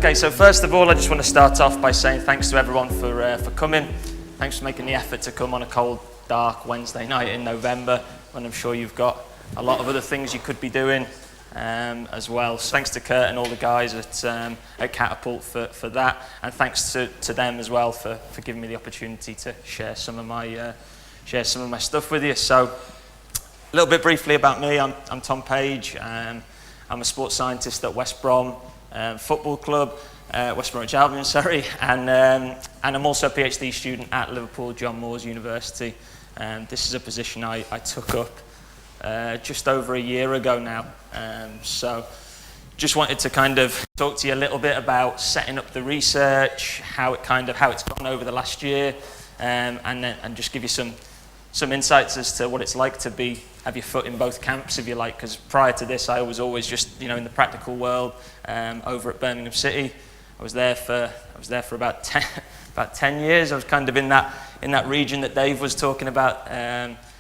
Okay, so first of all, I just want to start off by saying thanks to everyone for coming. Thanks for making the effort to come on a cold, dark Wednesday night in November, when I'm sure you've got a lot of other things you could be doing as well. So thanks to Kurt and all the guys at Catapult for that, and thanks to them as well for giving me the opportunity to share some of my stuff with you. So a little bit briefly about me. I'm Tom Page. I'm a sports scientist at West Brom Football Club, West Bromwich Albion, sorry, and I'm also a PhD student at Liverpool John Moores University. This is a position I took up just over a year ago now. So just wanted to kind of talk to you a little bit about setting up the research, how it's gone over the last year, and just give you some insights as to what it's like to have your foot in both camps, if you like, because prior to this I was always just in the practical world over at Birmingham City. I was there for about 10 years. I was kind of in that region that Dave was talking about.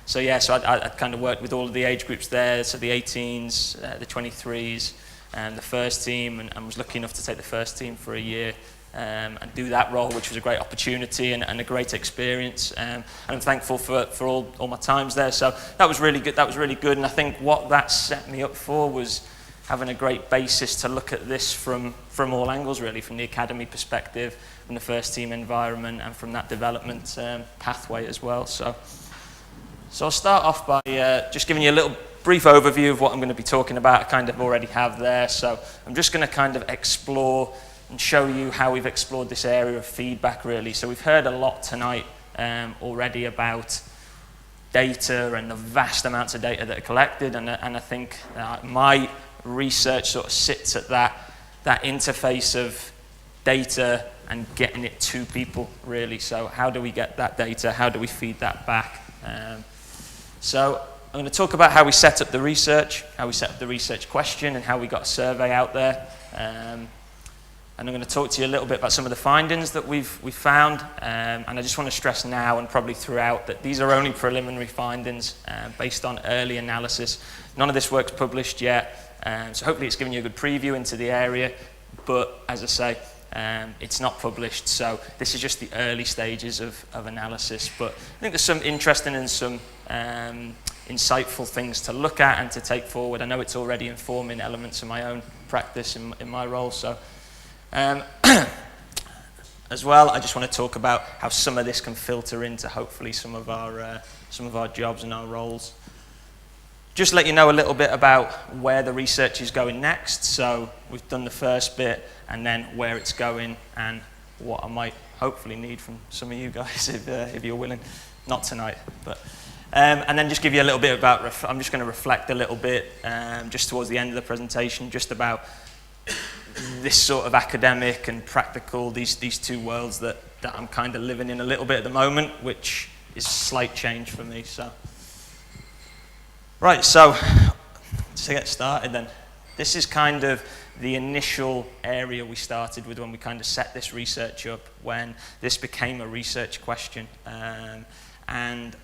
So I kind of worked with all of the age groups there, so the 18s, the 23s, and the first team, and was lucky enough to take the first team for a year and do that role, which was a great opportunity and a great experience. And I'm thankful for all my times there. So that was really good. And I think what that set me up for was having a great basis to look at this from all angles, really, from the academy perspective, from the first team environment, and from that development pathway as well. So I'll start off by just giving you a little brief overview of what I'm going to be talking about. I kind of already have there. So I'm just going to kind of explore and show you how we've explored this area of feedback, really. So we've heard a lot tonight already about data and the vast amounts of data that are collected, and I think my research sort of sits at that interface of data and getting it to people, really. So how do we get that data? How do we feed that back? So I'm going to talk about how we set up the research, how we set up the research question, and how we got a survey out there. And I'm going to talk to you a little bit about some of the findings that we've found. And I just want to stress now and probably throughout that these are only preliminary findings based on early analysis. None of this work's published yet. So hopefully it's given you a good preview into the area. But as I say, it's not published. So this is just the early stages of analysis. But I think there's some interesting and some insightful things to look at and to take forward. I know it's already informing elements of my own practice in my role. So. As well, I just want to talk about how some of this can filter into hopefully some of our jobs and our roles. Just let you know a little bit about where the research is going next. So we've done the first bit, and then where it's going, and what I might hopefully need from some of you guys if you're willing. Not tonight, but. And then just give you a little bit about. I'm just going to reflect a little bit just towards the end of the presentation, just about this sort of academic and practical, these two worlds that I'm kind of living in a little bit at the moment, which is a slight change for me. So, right, so to get started then, this is kind of the initial area we started with when we kind of set this research up, when this became a research question. And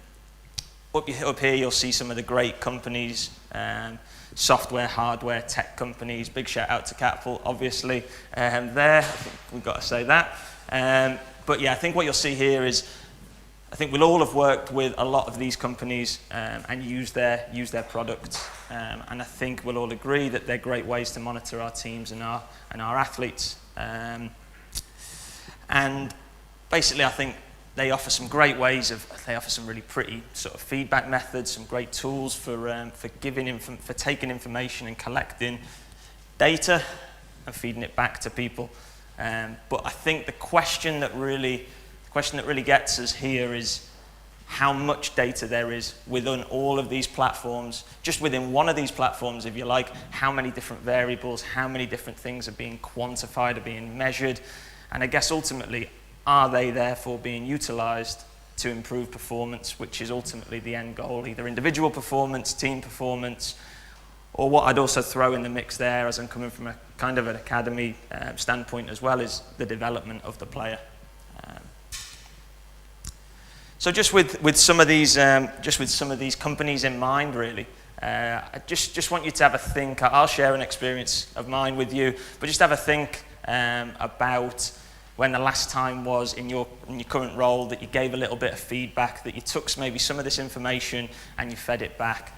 up here you'll see some of the great companies, software, hardware, tech companies. Big shout out to Catapult, obviously, there. I think we've got to say that. But yeah, I think what you'll see here is, I think we'll all have worked with a lot of these companies and use their products. And I think we'll all agree that they're great ways to monitor our teams and our athletes. And basically, I think they offer some great ways they offer some really pretty sort of feedback methods, some great tools for taking information and collecting data and feeding it back to people. But I think the question that really gets us here is how much data there is within all of these platforms. Just within one of these platforms, if you like, how many different variables, how many different things are being quantified, are being measured, and I guess ultimately, are they therefore being utilized to improve performance, which is ultimately the end goal, either individual performance, team performance, or what I'd also throw in the mix there, as I'm coming from a kind of an academy standpoint as well, is the development of the player. So just with some of these companies in mind, really, I just want you to have a think. I'll share an experience of mine with you, but just have a think about when the last time was in your current role that you gave a little bit of feedback, that you took maybe some of this information and you fed it back.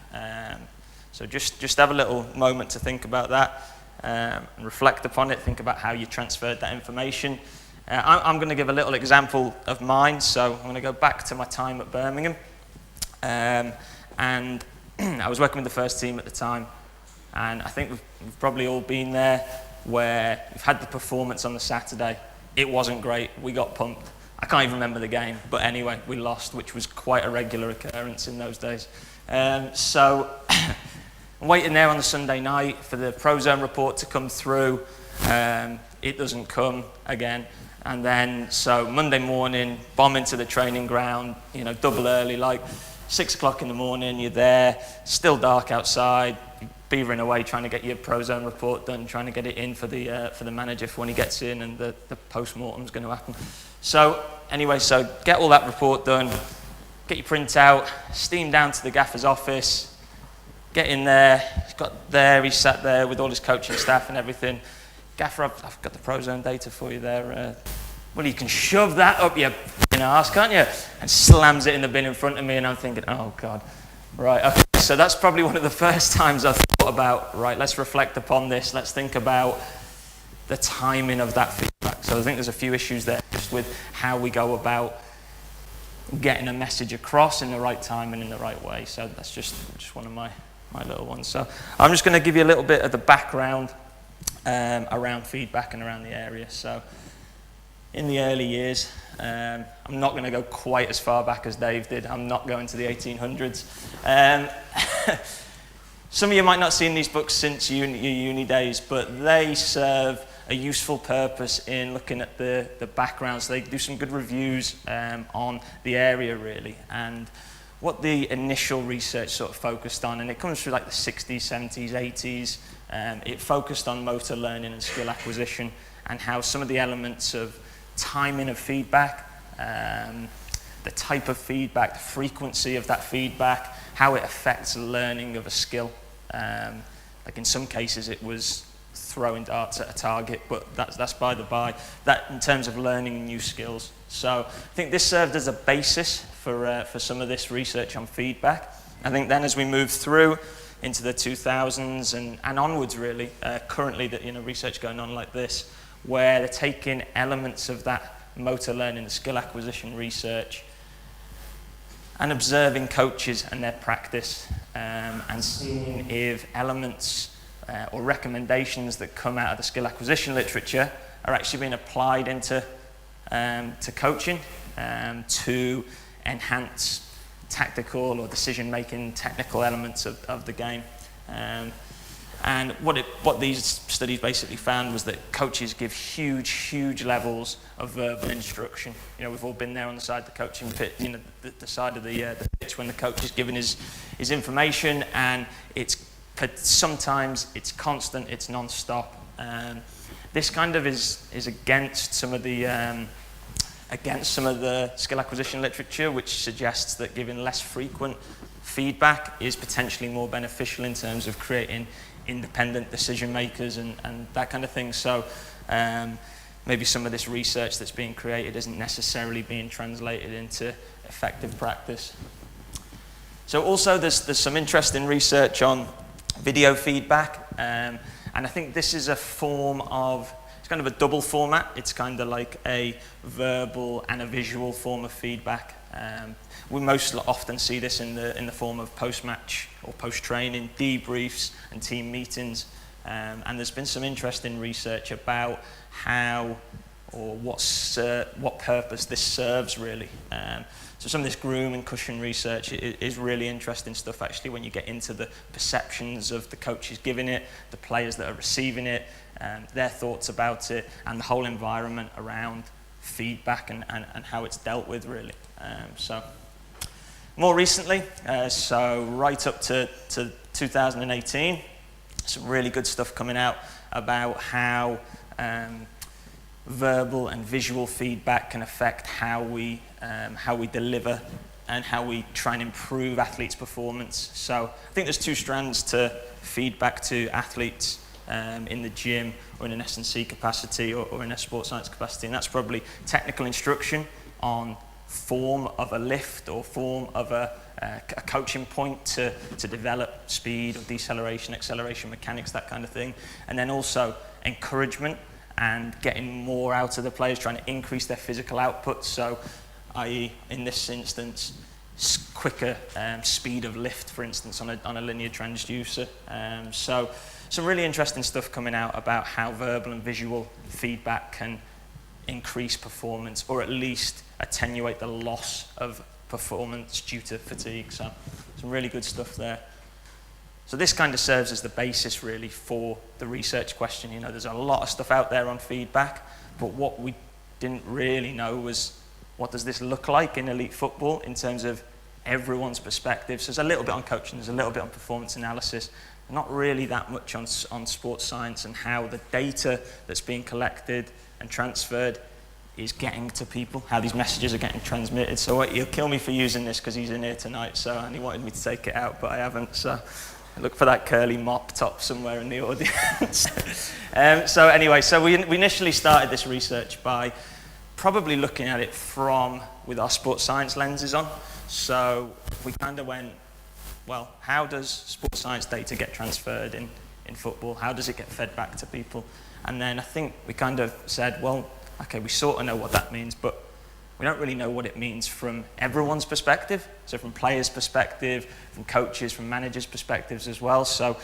So just have a little moment to think about that and reflect upon it, think about how you transferred that information. I'm going to give a little example of mine, so I'm going to go back to my time at Birmingham. And I was working with the first team at the time, and I think we've probably all been there where we've had the performance on the Saturday. It wasn't great, we got pumped. I can't even remember the game, but anyway, we lost, which was quite a regular occurrence in those days. So I'm waiting there on the Sunday night for the Prozone report to come through. It doesn't come again. And then, so Monday morning, bomb into the training ground, double early, like 6 o'clock in the morning, you're there, still dark outside, beavering away trying to get your Prozone report done, trying to get it in for the manager for when he gets in and the post-mortem's going to happen. So anyway, so get all that report done, get your print out, steam down to the gaffer's office, get in there, he's sat there with all his coaching staff and everything. Gaffer, I've got the Prozone data for you there. Well, you can shove that up your arse, can't you? And slams it in the bin in front of me, and I'm thinking, oh God. Right, okay, so that's probably one of the first times I've thought about, right, let's reflect upon this, let's think about the timing of that feedback. So I think there's a few issues there just with how we go about getting a message across in the right time and in the right way. So that's just one of my little ones. So I'm just going to give you a little bit of the background around feedback and around the area. So in the early years, I'm not going to go quite as far back as Dave did. I'm not going to the 1800s. Some of you might not have seen these books since your uni days, but they serve a useful purpose in looking at the background. So they do some good reviews on the area, really, and what the initial research sort of focused on. And it comes through like the 60s, 70s, 80s. It focused on motor learning and skill acquisition and how some of the elements of timing of feedback, the type of feedback, the frequency of that feedback, how it affects learning of a skill. Like in some cases it was throwing darts at a target, but that's by the by. That in terms of learning new skills. So I think this served as a basis for some of this research on feedback. I think then as we move through into the 2000s and onwards really, currently that research going on like this, where they're taking elements of that motor learning, the skill acquisition research, and observing coaches and their practice, and seeing if elements or recommendations that come out of the skill acquisition literature are actually being applied into to coaching to enhance tactical or decision-making technical elements of the game. And what these studies basically found was that coaches give huge levels of verbal instruction. We've all been there on the side of the coaching pitch, the side of the pitch when the coach is giving his information, and sometimes it's constant, it's non-stop. This kind of is against some of the skill acquisition literature, which suggests that giving less frequent feedback is potentially more beneficial in terms of creating independent decision makers and that kind of thing. So maybe some of this research that's being created isn't necessarily being translated into effective practice. So also there's some interesting research on video feedback, and I think this is a form of, it's kind of a double format. It's kind of like a verbal and a visual form of feedback. We most often see this in the form of post-match or post-training debriefs and team meetings, and there's been some interesting research about how or what purpose this serves really. So some of this groom and cushion research is really interesting stuff actually when you get into the perceptions of the coaches giving it, the players that are receiving it, their thoughts about it, and the whole environment around feedback and how it's dealt with really. So more recently, so right up to 2018, some really good stuff coming out about how verbal and visual feedback can affect how we deliver and how we try and improve athletes' performance. So I think there's two strands to feedback to athletes. in the gym or in an S&C capacity or in a sports science capacity, and that's probably technical instruction on form of a lift or form of a coaching point to develop speed or deceleration, acceleration mechanics, that kind of thing. And then also encouragement and getting more out of the players, trying to increase their physical output. So, i.e. in this instance, quicker speed of lift, for instance, on a linear transducer. So some really interesting stuff coming out about how verbal and visual feedback can increase performance, or at least attenuate the loss of performance due to fatigue. So some really good stuff there. So this kind of serves as the basis really for the research question. You know, there's a lot of stuff out there on feedback, but what we didn't really know was, what does this look like in elite football in terms of everyone's perspective? So there's a little bit on coaching, there's a little bit on performance analysis, not really that much on sports science and how the data that's being collected and transferred is getting to people, how these messages are getting transmitted. So he'll kill me for using this because he's in here tonight, so, and he wanted me to take it out, but I haven't. So look for that curly mop top somewhere in the audience. So anyway, so we initially started this research by probably looking at it with our sports science lenses on. So we kind of went, well, how does sports science data get transferred in football? How does it get fed back to people? And then I think we kind of said, well, okay, we sort of know what that means, but we don't really know what it means from everyone's perspective. So from players' perspective, from coaches, from managers' perspectives as well. So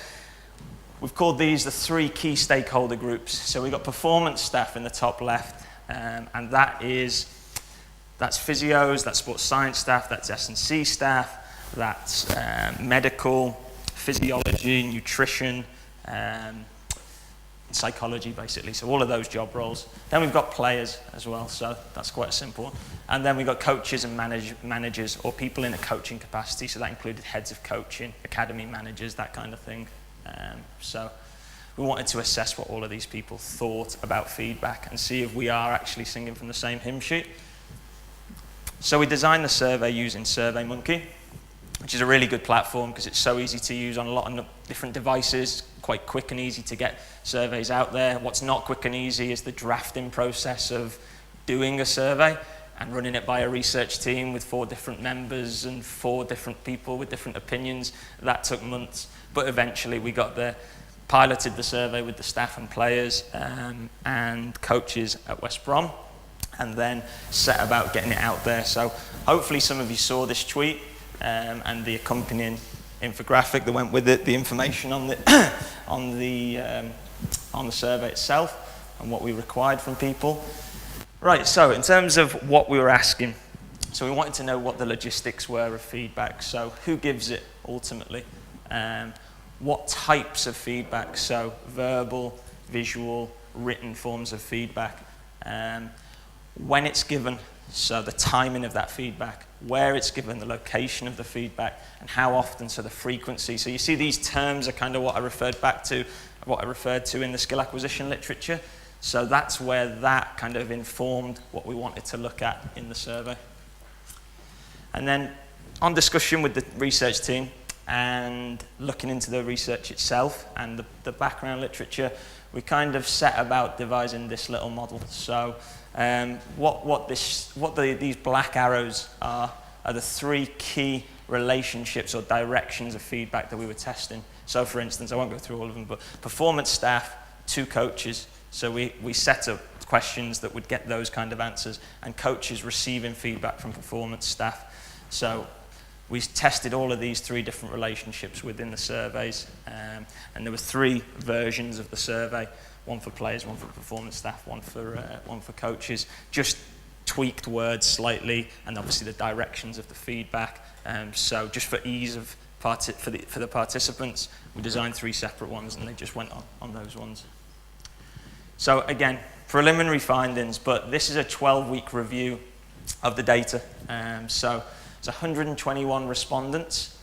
we've called these the 3 key stakeholder groups. So we've got performance staff in the top left, and that's physios, that's sports science staff, that's S&C staff, that's medical, physiology, nutrition, psychology, basically. So all of those job roles. Then we've got players as well, so that's quite a simple one. And then we've got coaches and managers, or people in a coaching capacity. So that included heads of coaching, academy managers, that kind of thing. So we wanted to assess what all of these people thought about feedback and see if we are actually singing from the same hymn sheet. So we designed the survey using SurveyMonkey, which is a really good platform because it's so easy to use on a lot of different devices, quite quick and easy to get surveys out there. What's not quick and easy is the drafting process of doing a survey and running it by a research team with 4 different members and 4 different people with different opinions. That took months, but eventually we got there, piloted the survey with the staff and players and coaches at West Brom, and then set about getting it out there. So hopefully some of you saw this tweet and the accompanying infographic that went with it, the information on the on the survey itself and what we required from people. Right, so in terms of what we were asking, so we wanted to know what the logistics were of feedback. So who gives it ultimately? What types of feedback? So verbal, visual, written forms of feedback. When it's given, so the timing of that feedback, where it's given, the location of the feedback, and how often, so the frequency. So you see these terms are kind of what I referred to in the skill acquisition literature. So that's where that kind of informed what we wanted to look at in the survey. And then on discussion with the research team and looking into the research itself and the background literature, we kind of set about devising this little model. So these black arrows are the 3 key relationships or directions of feedback that we were testing. So for instance, I won't go through all of them, but performance staff, 2 coaches. So we set up questions that would get those kind of answers, and coaches receiving feedback from performance staff. So we tested all of these 3 different relationships within the surveys, and there were 3 versions of the survey. 1 for players, 1 for performance staff, 1 for coaches. Just tweaked words slightly, and obviously the directions of the feedback. So just for ease of for the participants, we designed 3 separate ones, and they just went on those ones. So again, preliminary findings, but this is a 12-week review of the data. So it's 121 respondents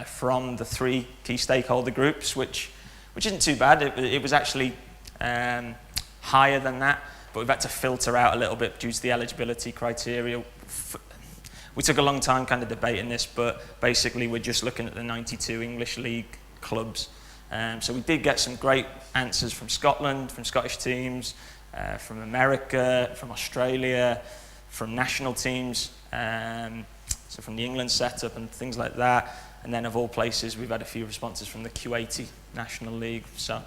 from the 3 key stakeholder groups, which isn't too bad. It was actually higher than that, but we've had to filter out a little bit due to the eligibility criteria. We took a long time kind of debating this, but basically we're just looking at the 92 English League clubs So we did get some great answers from Scotland, from Scottish teams, from America, from Australia, from national teams, so from the England setup and things like that. And then of all places, we've had a few responses from the Q80 National League. So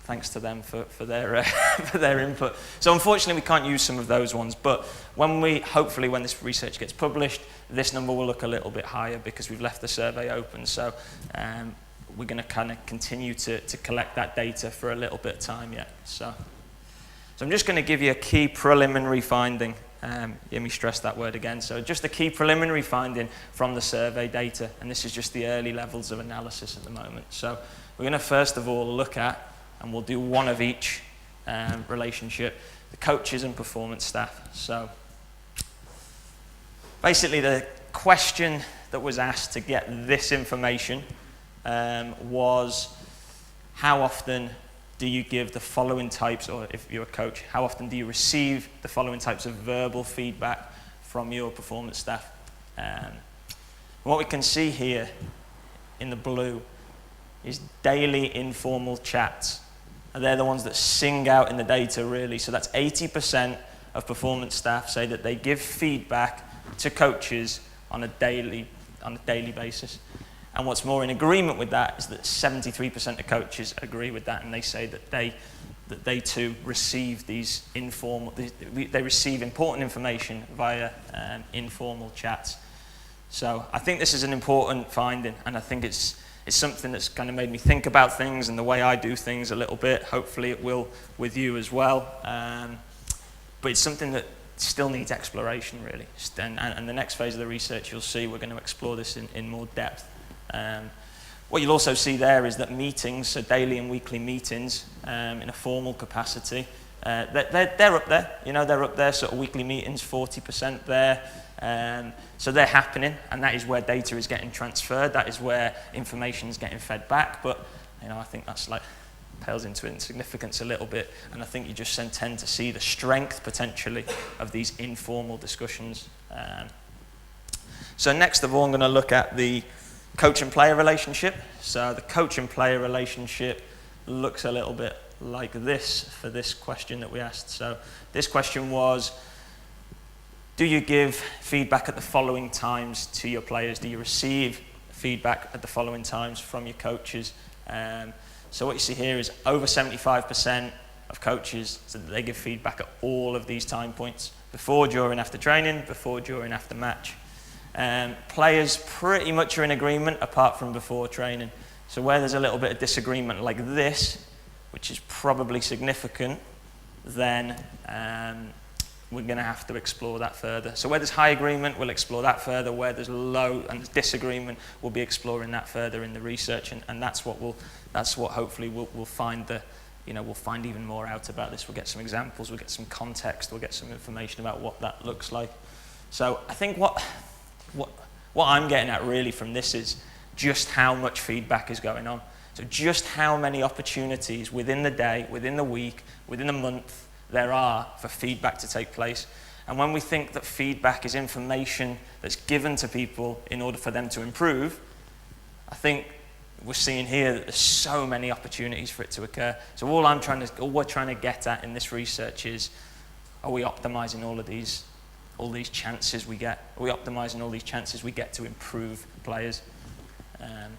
thanks to them for their for their input. So unfortunately, we can't use some of those ones. But hopefully when this research gets published, this number will look a little bit higher because we've left the survey open. So we're going to kind of continue to collect that data for a little bit of time yet. So I'm just going to give you a key preliminary finding. Hear me stress that word again. So just a key preliminary finding from the survey data, and this is just the early levels of analysis at the moment. So we're going to first of all look at, and we'll do one of each relationship, the coaches and performance staff. So basically the question that was asked to get this information was, how often do you give the following types, or if you're a coach, how often do you receive the following types of verbal feedback from your performance staff? What we can see here in the blue is daily informal chats. And they're the ones that sing out in the data, really. So that's 80% of performance staff say that they give feedback to coaches on a daily basis. And what's more, in agreement with that is that 73% of coaches agree with that, and they say that they too receive these they receive important information via informal chats. So I think this is an important finding, and I think it's something that's kind of made me think about things and the way I do things a little bit. Hopefully it will with you as well. But it's something that still needs exploration, really. And the next phase of the research, you'll see, we're going to explore this in more depth. What you'll also see there is that meetings, so daily and weekly meetings in a formal capacity, they're up there. You know, they're up there, sort of weekly meetings, 40% there. So they're happening, and that is where data is getting transferred. That is where information is getting fed back. But you know, I think that's like pales into insignificance a little bit, and I think you just tend to see the strength potentially of these informal discussions. So next of all, I'm going to look at the coach and player relationship. So the coach and player relationship looks a little bit like this for this question that we asked. So this question was, do you give feedback at the following times to your players? Do you receive feedback at the following times from your coaches? So what you see here is over 75% of coaches said that they give feedback at all of these time points: before, during, after training, before, during, after match. Players pretty much are in agreement apart from before training. So where there's a little bit of disagreement like this, which is probably significant, then we're going to have to explore that further. So where there's high agreement, we'll explore that further. Where there's low and disagreement, we'll be exploring that further in the research, and that's what hopefully we'll find we'll find even more out about this. We'll get some examples, we'll get some context, we'll get some information about what that looks like. So I think what I'm getting at really from this is just how much feedback is going on. So just how many opportunities within the day, within the week, within the month there are for feedback to take place. And when we think that feedback is information that's given to people in order for them to improve, I think we're seeing here that there's so many opportunities for it to occur. So all we're trying to get at in this research is, are we optimizing all these chances we get? Are we optimizing all these chances we get to improve players? And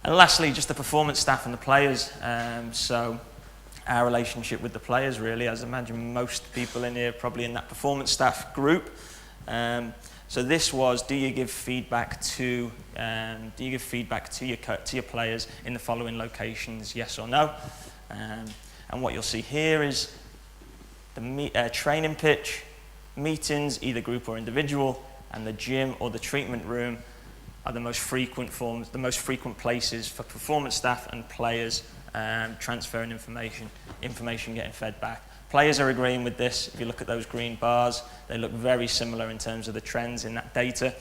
lastly, just the performance staff and the players. So our relationship with the players, really, as I imagine most people in here are probably in that performance staff group. So this was, do you give feedback to your players in the following locations, yes or no? And what you'll see here is the training pitch, meetings, either group or individual, and the gym or the treatment room are the most frequent places for performance staff and players transferring information getting fed back. Players are agreeing with this. If you look at those green bars, they look very similar in terms of the trends in that data.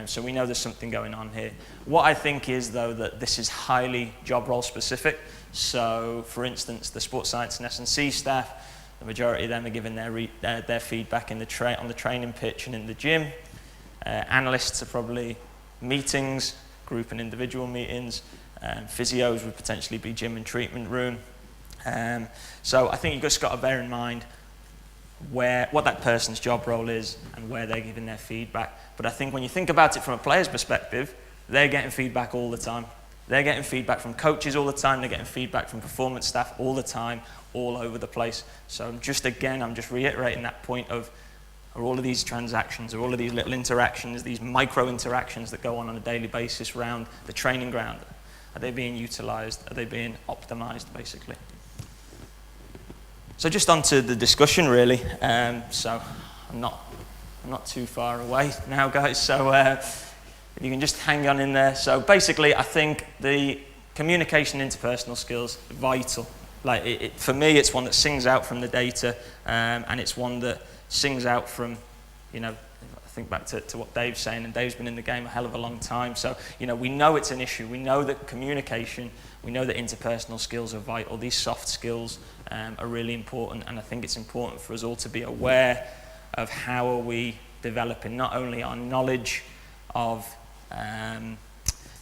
So we know there's something going on here. What I think is, though, that this is highly job role specific. So, for instance, the sports science and S&C staff, the majority of them are giving their feedback on the training pitch and in the gym. Analysts are probably meetings, group and individual meetings. Physios would potentially be gym and treatment room. So I think you've just got to bear in mind what that person's job role is and where they're giving their feedback. But I think when you think about it from a player's perspective, they're getting feedback all the time. They're getting feedback from coaches all the time. They're getting feedback from performance staff all the time, all over the place. So I'm just reiterating that point of, are all of these transactions, are all of these little interactions, these micro interactions that go on a daily basis around the training ground, are they being utilised? Are they being optimised, basically? So just onto the discussion, really. So I'm not too far away now, guys. So you can just hang on in there. So basically, I think the communication, interpersonal skills, vital. Like for me, it's one that sings out from the data, and it's one that sings out from, I think back to what Dave's saying, and Dave's been in the game a hell of a long time. So, we know it's an issue. We know that communication, we know that interpersonal skills are vital. These soft skills are really important, and I think it's important for us all to be aware of how are we developing not only our knowledge of, and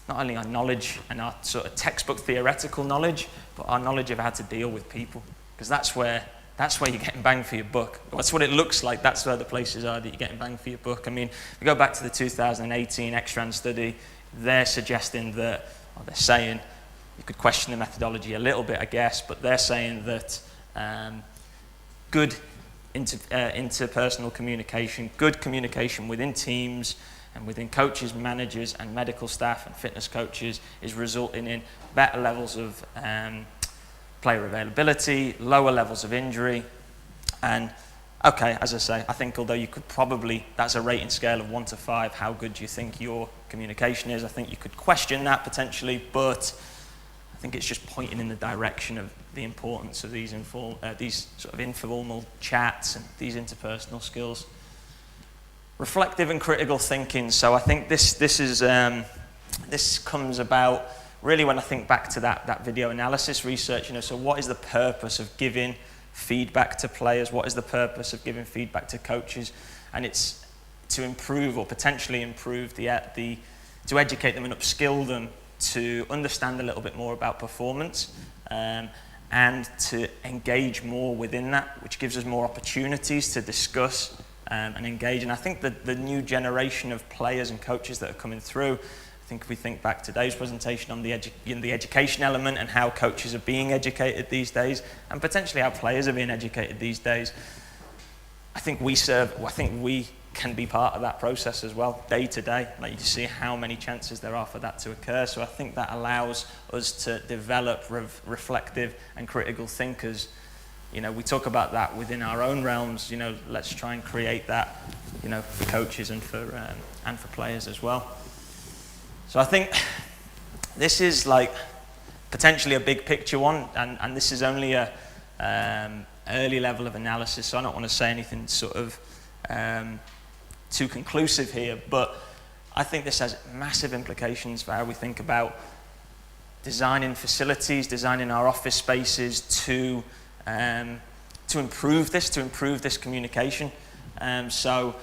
our sort of textbook theoretical knowledge, but our knowledge of how to deal with people, because that's where you're getting bang for your buck. That's what it looks like. That's where the places are that you're getting bang for your buck. I mean, if we go back to the 2018 Extrand study, they're suggesting that, or they're saying, you could question the methodology a little bit, I guess, but they're saying that good interpersonal communication, good communication within teams and within coaches, managers, and medical staff and fitness coaches is resulting in better levels of player availability, lower levels of injury, and okay, as I say, I think although you could probably, that's a rating scale of 1 to 5, how good do you think your communication is? I think you could question that potentially, but I think it's just pointing in the direction of the importance of these sort of informal chats and these interpersonal skills. Reflective and critical thinking. So I think this comes about really when I think back to that video analysis research. So what is the purpose of giving feedback to players? What is the purpose of giving feedback to coaches? And it's to improve or potentially improve to educate them and upskill them to understand a little bit more about performance, and to engage more within that, which gives us more opportunities to discuss and engage. And I think that the new generation of players and coaches that are coming through, I think if we think back to Dave's presentation on the education element and how coaches are being educated these days, and potentially how players are being educated these days, I think we can be part of that process as well, day to day. Like, you see how many chances there are for that to occur. So I think that allows us to develop reflective and critical thinkers. We talk about that within our own realms. Let's try and create that, for coaches and for players as well. So I think this is like potentially a big picture one, and this is only a early level of analysis. So I don't want to say anything sort of too conclusive here, but I think this has massive implications for how we think about designing facilities, designing our office spaces to improve this communication. So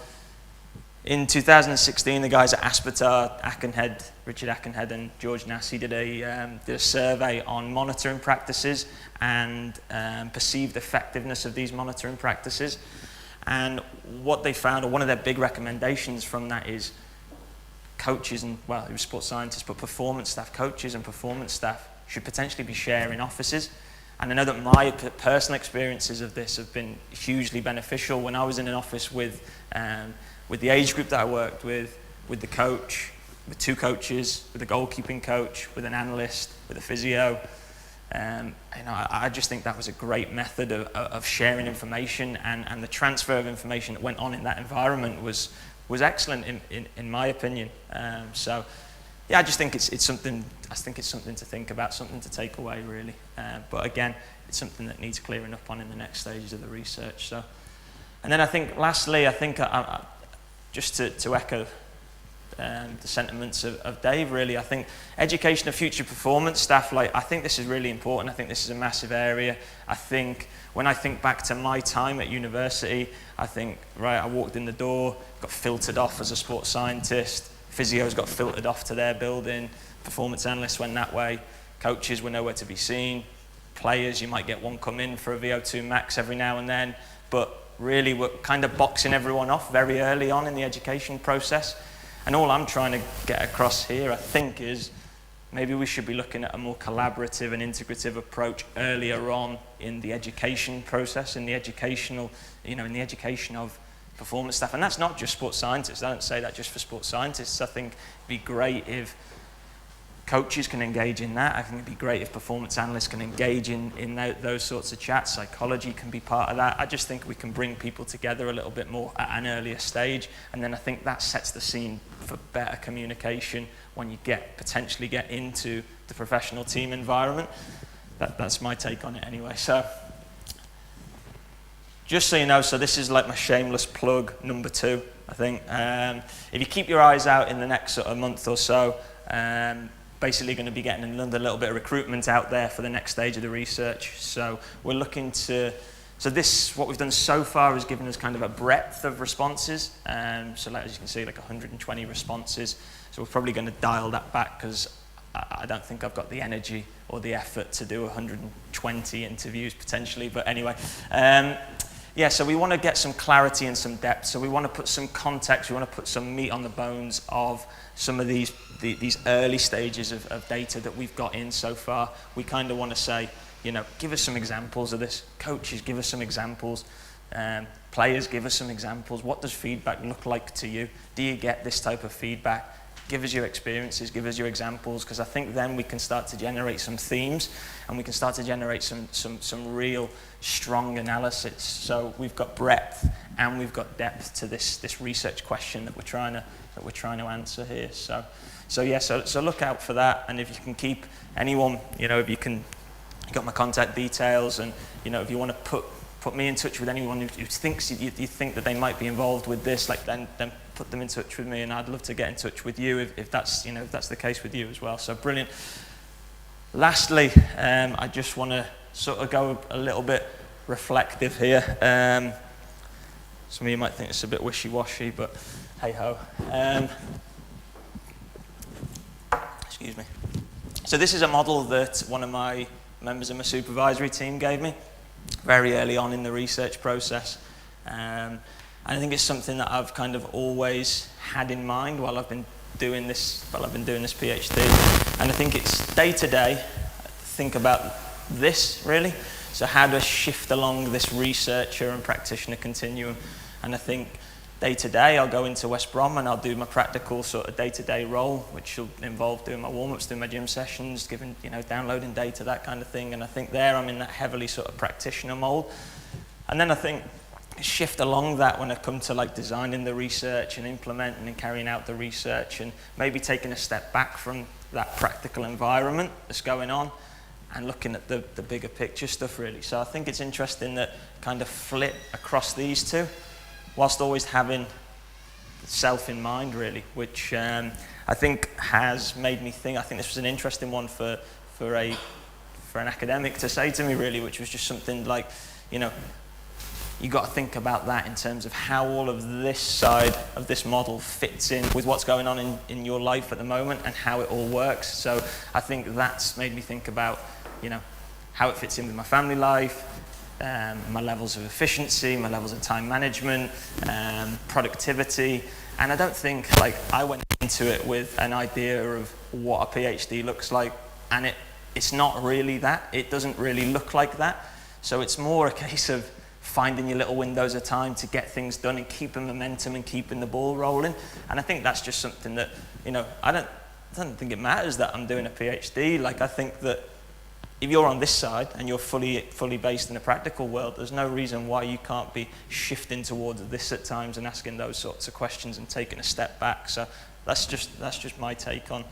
in 2016, the guys at Aspetar, Richard Ackenhead and George Nassi did a survey on monitoring practices and perceived effectiveness of these monitoring practices. And what they found, or one of their big recommendations from that, is coaches and, well, it was sports scientists, but performance staff, coaches and performance staff should potentially be sharing offices. And I know that my personal experiences of this have been hugely beneficial. When I was in an office with the age group that I worked with the coach, with two coaches, with a goalkeeping coach, with an analyst, with a physio, I just think that was a great method of sharing information, and the transfer of information that went on in that environment was excellent in my opinion. So yeah, I just think it's something to think about, something to take away really. But again, it's something that needs clearing up on in the next stages of the research. So, and then I think lastly, just to echo the sentiments of Dave, really, I think education of future performance staff, I think this is really important. I think this is a massive area. I think when I think back to my time at university, I walked in the door, got filtered off as a sports scientist, physios got filtered off to their building, performance analysts went that way, coaches were nowhere to be seen, players, you might get one come in for a VO2 max every now and then, but really we're kind of boxing everyone off very early on in the education process. And all I'm trying to get across here, I think, is maybe we should be looking at a more collaborative and integrative approach earlier on in the education process, in the educational, in the education of performance staff. And that's not just sports scientists. I don't say that just for sports scientists. I think it'd be great if coaches can engage in that. I think it'd be great if performance analysts can engage in those sorts of chats. Psychology can be part of that. I just think we can bring people together a little bit more at an earlier stage, and then I think that sets the scene for better communication when you potentially get into the professional team environment. That's my take on it anyway. So just so you know, so this is like my shameless plug number 2, I think. If you keep your eyes out in the next sort of month or so, basically going to be getting another little bit of recruitment out there for the next stage of the research. So we're looking to, what we've done so far has given us kind of a breadth of responses. So like, as you can see, like 120 responses. So we're probably going to dial that back because I don't think I've got the energy or the effort to do 120 interviews potentially. But anyway, yeah, so we want to get some clarity and some depth. So we want to put some context, we want to put some meat on the bones of some of these early stages of data that we've got in so far. We kind of want to say, give us some examples of this. Coaches, give us some examples. Players, give us some examples. What does feedback look like to you? Do you get this type of feedback? Give us your experiences, give us your examples, because I think then we can start to generate some themes and we can start to generate some real strong analysis. So we've got breadth and we've got depth to this research question that we're trying to answer here. So look out for that, and if you can keep anyone, if you got my contact details, and if you want to put me in touch with anyone who thinks you think that they might be involved with this, then put them in touch with me, and I'd love to get in touch with you if that's the case with you as well. So brilliant. Lastly, I just want to sort of go a little bit reflective here. Some of you might think it's a bit wishy-washy, but hey ho. Excuse me. So this is a model that one of my members of my supervisory team gave me very early on in the research process. And I think it's something that I've kind of always had in mind while I've been doing this PhD. And I think it's day to day, think about this really. So how do I shift along this researcher and practitioner continuum? And I think day to day I'll go into West Brom and I'll do my practical sort of day-to-day role, which will involve doing my warm-ups, doing my gym sessions, downloading data, that kind of thing. And I think there I'm in that heavily sort of practitioner mold. And then I think shift along that when I come to like designing the research and implementing and carrying out the research, and maybe taking a step back from that practical environment that's going on and looking at the bigger picture stuff really. So I think it's interesting that kind of flip across these two whilst always having self in mind really, which I think has made me think. I think this was an interesting one for an academic to say to me really, which was just something like, you got to think about that in terms of how all of this side of this model fits in with what's going on in your life at the moment and how it all works. So I think that's made me think about, how it fits in with my family life, my levels of efficiency, my levels of time management, productivity. And I don't think I went into it with an idea of what a PhD looks like, and it's not really that. It doesn't really look like that. So it's more a case of finding your little windows of time to get things done and keeping momentum and keeping the ball rolling. And I think that's just something that, I don't think it matters that I'm doing a PhD. I think that if you're on this side and you're fully based in the practical world, there's no reason why you can't be shifting towards this at times and asking those sorts of questions and taking a step back. So that's just my take on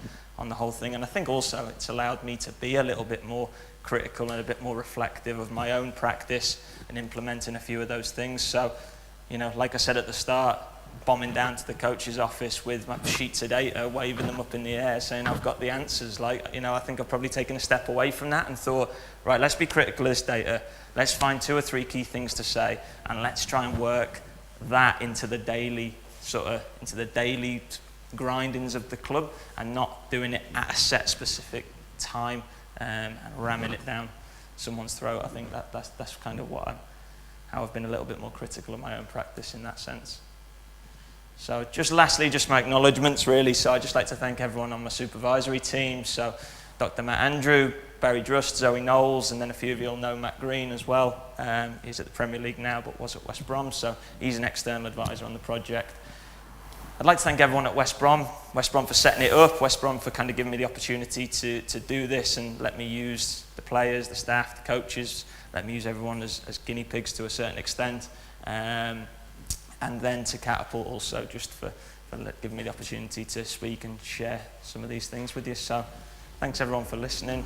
the whole thing. And I think also it's allowed me to be a little bit more critical and a bit more reflective of my own practice and implementing a few of those things. So, like I said at the start, bombing down to the coach's office with my sheets of data, waving them up in the air, saying I've got the answers. I think I've probably taken a step away from that and thought, right, let's be critical of this data. Let's find 2 or 3 key things to say, and let's try and work that into the daily grindings of the club and not doing it at a set specific time and ramming it down someone's throat. I think that's kind of how I've been a little bit more critical of my own practice in that sense. So just lastly, just my acknowledgements really. So I'd just like to thank everyone on my supervisory team. So Dr. Matt Andrew, Barry Drust, Zoe Knowles, and then a few of you will know Matt Green as well. He's at the Premier League now, but was at West Brom, so he's an external advisor on the project. I'd like to thank everyone at West Brom for setting it up, West Brom for kind of giving me the opportunity to do this and let me use the players, the staff, the coaches, let me use everyone as guinea pigs to a certain extent. And then to Catapult also, just for giving me the opportunity to speak and share some of these things with you. So thanks everyone for listening.